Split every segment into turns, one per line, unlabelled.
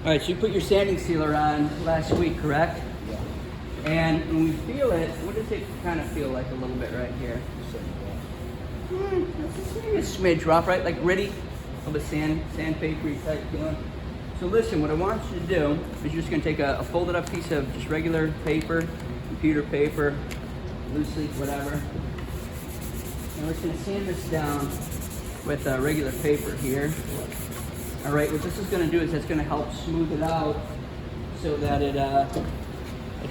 All right, so you put your sanding sealer on last week, correct?
Yeah.
And when we feel it, what does it kind of feel like a little bit right here? It's a smidge rough, right? Like gritty, a little bit sandpapery type feeling. So listen, what I want you to do is you're just gonna take a folded up piece of just regular paper, computer paper, loose leaf, whatever. And we're just gonna sand this down with regular paper here. All right, what this is gonna do is it's gonna help smooth it out so that it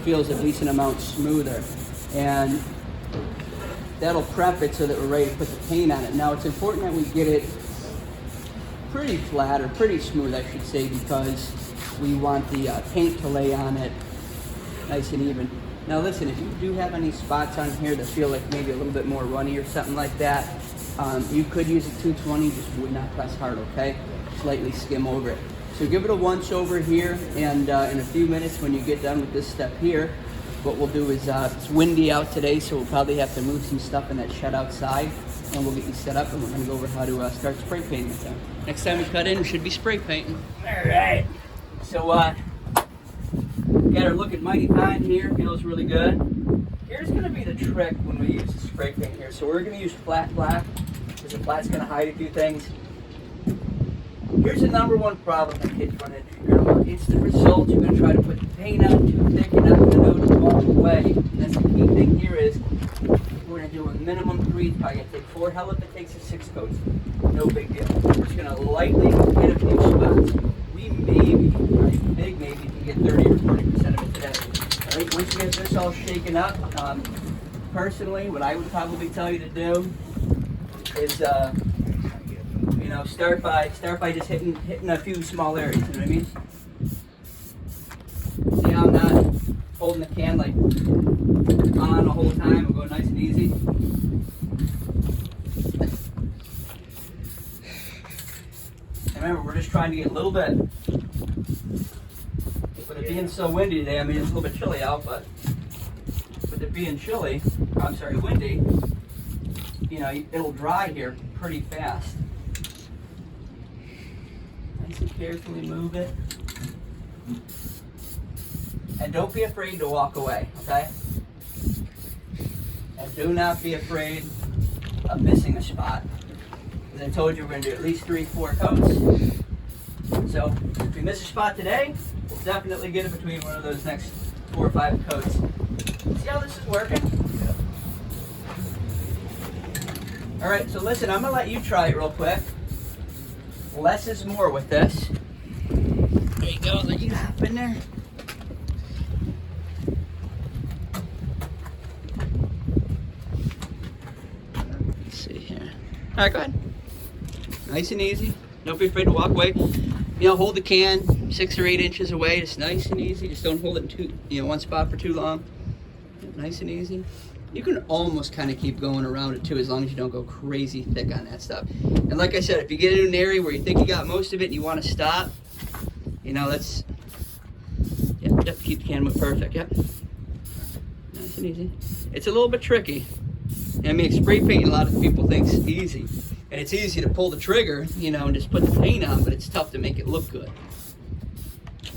feels a decent amount smoother. And that'll prep it so that we're ready to put the paint on it. Now it's important that we get it pretty flat, or pretty smooth I should say, because we want the paint to lay on it nice and even. Now listen, if you do have any spots on here that feel like maybe a little bit more runny or something like that, you could use a 220, just would not press hard, okay? Slightly skim over it. So give it a once over here, and in a few minutes when you get done with this step here, what we'll do is, it's windy out today, so we'll probably have to move some stuff in that shed outside, and we'll get you set up, and we're gonna go over how to start spray painting this time. Next time we cut in, we should be spray painting. All right. So, got our Look It Mighty Fine here, feels really good. Here's gonna be the trick when we use the spray paint here. So we're gonna use flat black, because the flat's gonna hide a few things. Here's the number one problem that kids run into. You're gonna want instant results. You're gonna try to put the paint on too thick. You're not gonna know to walk away. And that's the key thing here is we're gonna do a minimum 3. It's probably gonna take 4. Hell, if it takes us 6 coats, no big deal. We're just gonna lightly hit a few spots. We maybe, right, big maybe, can get 30 or 40% of it today. All right, once you get this all shaken up, personally, what I would probably tell you to do is, you know, start by just hitting a few small areas. You know what I mean? See how I'm not holding the can like on the whole time. I'm going nice and easy. And remember, we're just trying to get a little bit. With it being so windy today, I mean it's a little bit chilly out, but with it being windy, you know, it'll dry here pretty fast. Nice and carefully move it. And don't be afraid to walk away, okay? And do not be afraid of missing a spot. As I told you, we're gonna do at least 3-4 coats. So if we miss a spot today, we'll definitely get it between one of those next 4 or 5 coats. See how this is working? All right, so listen, I'm gonna let you try it real quick. Less is more with this. There you go, let you hop in there. Let's see here. All right, go ahead. Nice and easy. Don't be afraid to walk away. You know, hold the can 6 or 8 inches away. It's nice and easy. Just don't hold it in one spot for too long. Nice and easy. You can almost kind of keep going around it too, as long as you don't go crazy thick on that stuff. And like I said, if you get in an area where you think you got most of it and you want to stop, you know, let's, yep, keep the can perfect, yep. Nice and easy. It's a little bit tricky. I mean, spray painting, a lot of people think is easy. And it's easy to pull the trigger, you know, and just put the paint on, but it's tough to make it look good.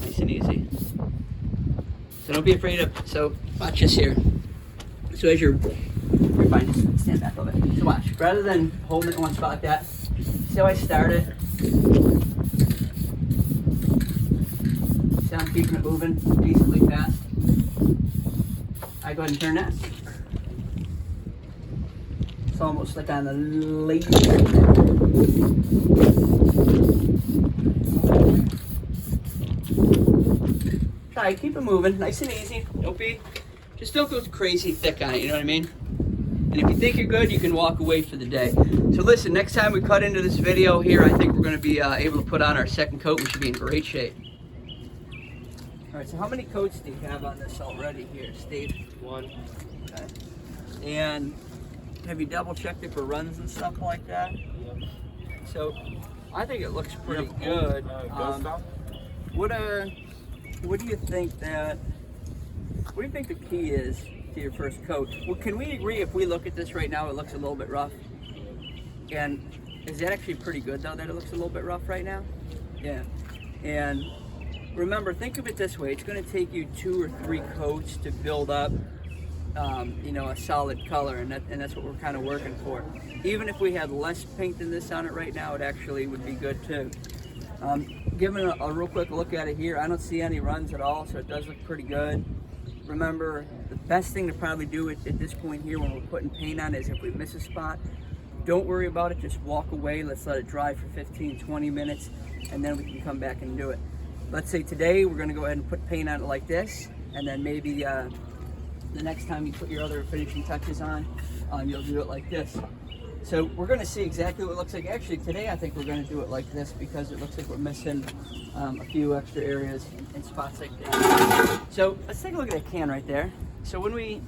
Nice and easy. So don't be afraid of, so watch this here. So as you're fine, just stand back a little bit. So watch, rather than holding it in one spot like that, see how I started? See how I'm keeping it moving decently fast? I go ahead and turn that. It's almost like on the late. Try, keep it moving, nice and easy. Just don't go crazy thick on it, you know what I mean? And if you think you're good, you can walk away for the day. So listen, next time we cut into this video here, I think we're gonna be able to put on our second coat. We should be in great shape. All right, so how many coats do you have on this already here, Steve?
1.
Okay. And have you double checked it for runs and stuff like that?
Yep.
So I think it looks pretty good. What do you think that? What do you think the key is to your first coat? Well, can we agree if we look at this right now, it looks a little bit rough? And is that actually pretty good though, that it looks a little bit rough right now? Yeah. And remember, think of it this way. It's going to take you 2 or 3 coats to build up, you know, a solid color, and that's what we're kind of working for. Even if we had less paint than this on it right now, it actually would be good too. Giving a real quick look at it here, I don't see any runs at all, so it does look pretty good. Remember, the best thing to probably do at this point here when we're putting paint on is if we miss a spot, don't worry about it, just walk away, let's let it dry for 15-20 minutes, and then we can come back and do it. Let's say today we're going to go ahead and put paint on it like this, and then maybe the next time you put your other finishing touches on, you'll do it like this. So we're going to see exactly what it looks like. Actually, today I think we're going to do it like this because it looks like we're missing a few extra areas and spots like that. So let's take a look at that can right there. So when we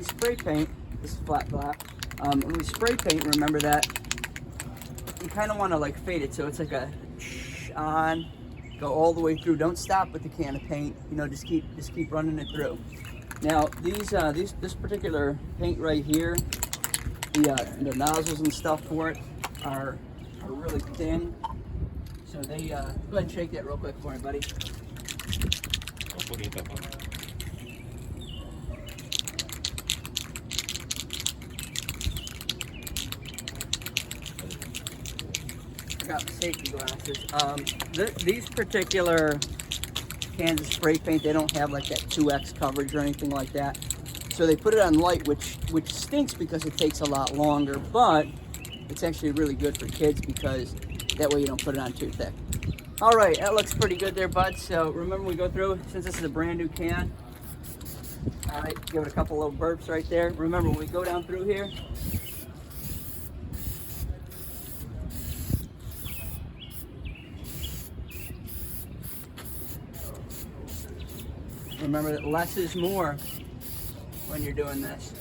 spray paint, this is flat black. When we spray paint, remember that you kind of want to like fade it, so it's like a on, go all the way through. Don't stop with the can of paint. You know, just keep running it through. Now this particular paint right here, the nozzles and stuff for it are really thin. So they go ahead and shake that real quick for me, buddy. I got the safety glasses. These particular cans of spray paint, they don't have like that 2x coverage or anything like that. So they put it on light, which stinks because it takes a lot longer, but it's actually really good for kids because that way you don't put it on too thick. All right, that looks pretty good there, bud. So remember, we go through, since this is a brand new can, all right, give it a couple little burps right there. Remember, when we go down through here, remember that less is more when you're doing this.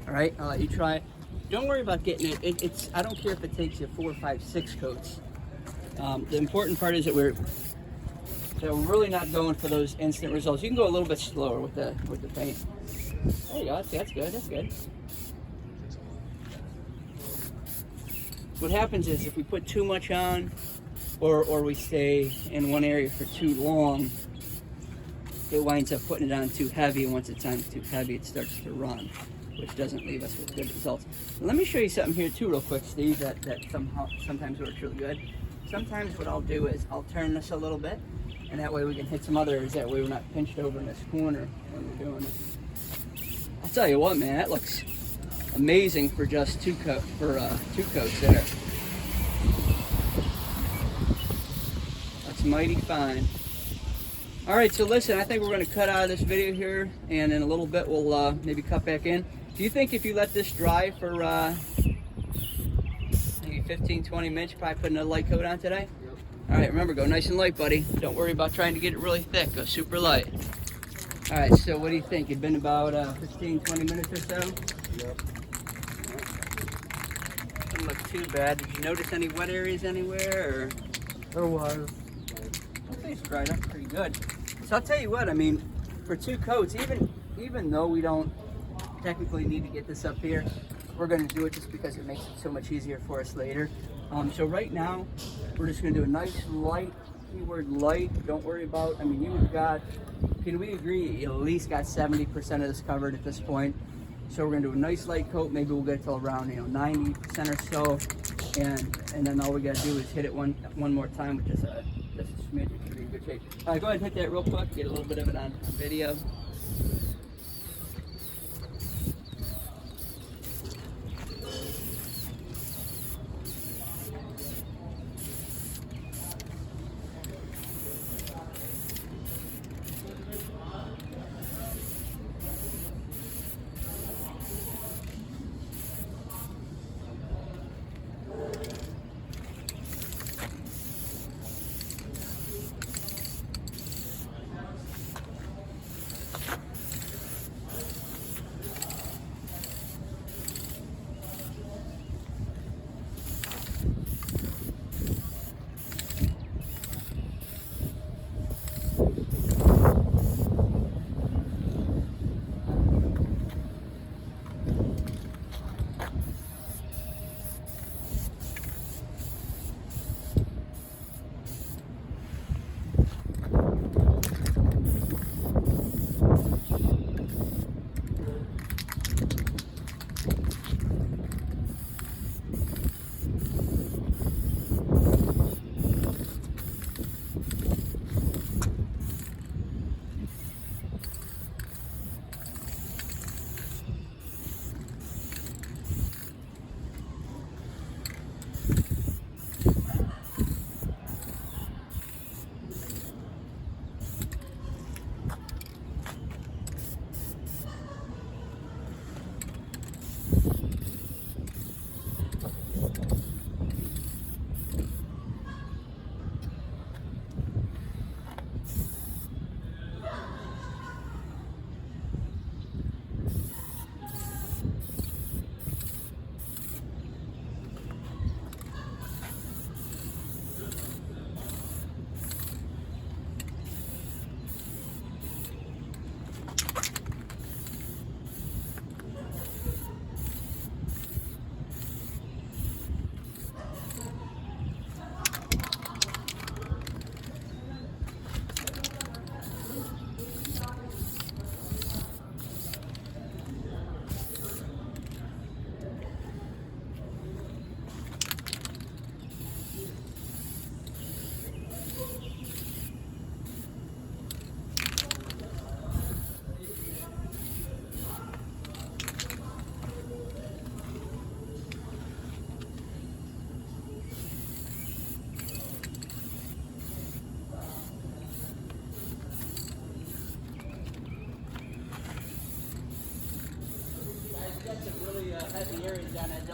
All right, I'll let you try it. Don't worry about getting it. I don't care if it takes you 4, 5, 6 coats. The important part is that we're really not going for those instant results. You can go a little bit slower with the paint. There you go. That's good. That's good. What happens is if we put too much on, or we stay in one area for too long, it winds up putting it on too heavy, and once it's on too heavy, it starts to run, which doesn't leave us with good results. Let me show you something here too real quick, Steve, that sometimes works really good. Sometimes what I'll do is I'll turn this a little bit, and that way we can hit some other areas, that way we're not pinched over in this corner when we're doing it. I'll tell you what, man, that looks amazing for just two coats there. That's mighty fine. All right, so listen, I think we're going to cut out of this video here, and in a little bit we'll maybe cut back in. Do you think if you let this dry for maybe 15-20 minutes, you probably put another light coat on today? Yep. All right, remember, go nice and light, buddy. Don't worry about trying to get it really thick. Go super light. All right, so what do you think? It's been about 15-20 minutes or so?
Yep.
Doesn't look too bad. Did you notice any wet areas anywhere? Or?
There was.
I'd say it's dried up pretty good. So I'll tell you what, I mean, for 2 coats, even though we don't technically need to get this up here, we're going to do it just because it makes it so much easier for us later. So right now, we're just going to do a nice light, keyword light. Don't worry about, I mean, you've got, can we agree, you at least got 70% of this covered at this point. So we're going to do a nice light coat. Maybe we'll get till around 90% or so, and then all we got to do is hit it one more time with just a smidge. It should be in good shape. All right, go ahead and hit that real quick. Get a little bit of it on video.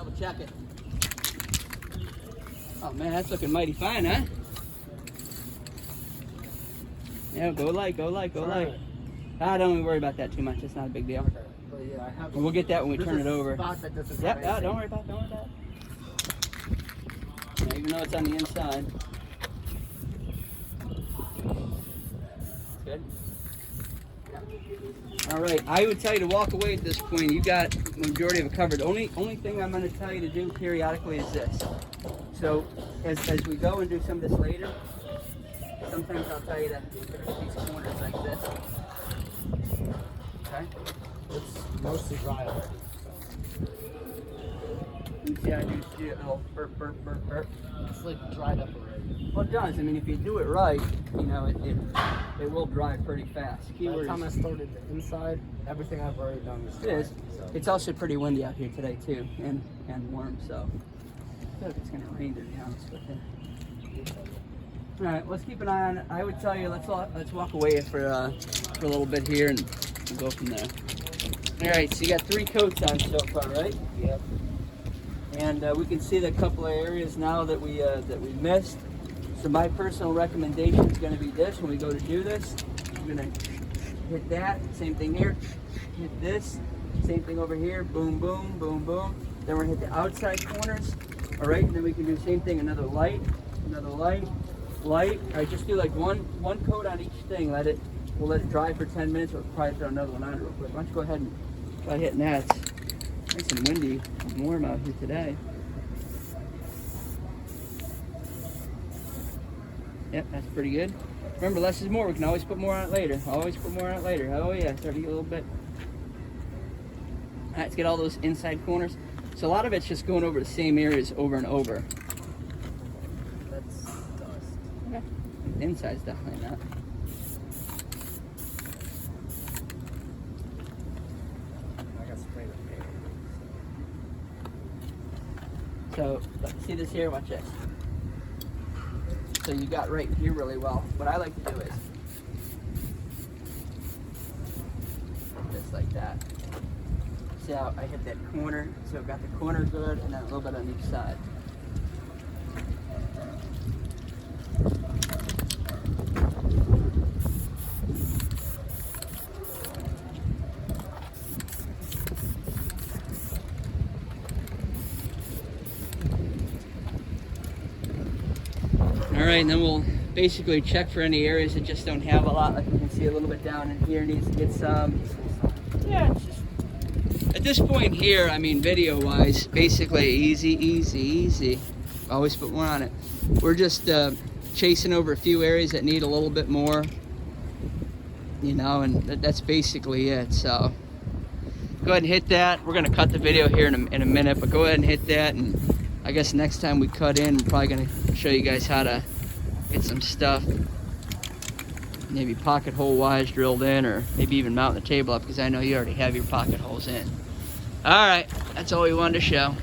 double check it. Oh man, that's looking mighty fine, huh? Yeah, go light, go light, go light. Ah, don't even worry about that too much. It's not a big deal.
Okay. But yeah, I have.
We'll get that when we turn it over.
Spot that doesn't have
Yep, no,
anything.
don't worry about it, don't worry about it. Yeah, even though it's on the inside. Good. All right, I would tell you to walk away at this point. You got the majority of it covered. Only thing I'm going to tell you to do periodically is this. So as we go and do some of this later, sometimes I'll tell you to pick up these corners like this. Okay?
It's mostly dry already.
You see, I do a little burp, burp, burp, burp.
It's like dried up already.
Well, it does. I mean, if you do it right, you know, it will dry pretty fast.
By the
Keyword
time I
is,
started the inside, everything I've already done is
it
dry.
is.
So.
It's also pretty windy out here today too, and warm. So I feel like it's gonna rain, to be honest with you. All right, let's keep an eye on it. I would tell you, let's walk away for a little bit here and we'll go from there. All right, so you got 3 coats on so far, right?
Yep.
And we can see the couple of areas now that we missed. So my personal recommendation is going to be this. When we go to do this, we're going to hit that. Same thing here. Hit this. Same thing over here. Boom, boom, boom, boom. Then we're going to hit the outside corners. All right, and then we can do the same thing. Another light, light. All right, just do like one coat on each thing. We'll let it dry for 10 minutes. We'll probably throw another one on real quick. Why don't you go ahead and try hitting that? It's nice and windy and warm out here today. Yep, that's pretty good. Remember, less is more. We can always put more on it later. Always put more on it later. Oh yeah, starting to get a little bit. All right, let's get all those inside corners. So a lot of it's just going over the same areas over and over.
That's dust.
Okay. The inside's definitely not.
I got sprayed with paint.
So see this here? Watch this. So you got right here really well. What I like to do is just like that. See how I hit that corner? So I've got the corner good and then a little bit on each side. All right, and then we'll basically check for any areas that just don't have a lot. Like you can see a little bit down in here needs to get some. Yeah, it's just, at this point here, I mean, video-wise, basically easy. Always put one on it. We're just chasing over a few areas that need a little bit more, you know, and that's basically it. So go ahead and hit that. We're gonna cut the video here in a minute, but go ahead and hit that, and I guess next time we cut in, we're probably gonna show you guys how to get some stuff, maybe pocket hole wise drilled in, or maybe even mount the table up, because I know you already have your pocket holes in. All right, that's all we wanted to show.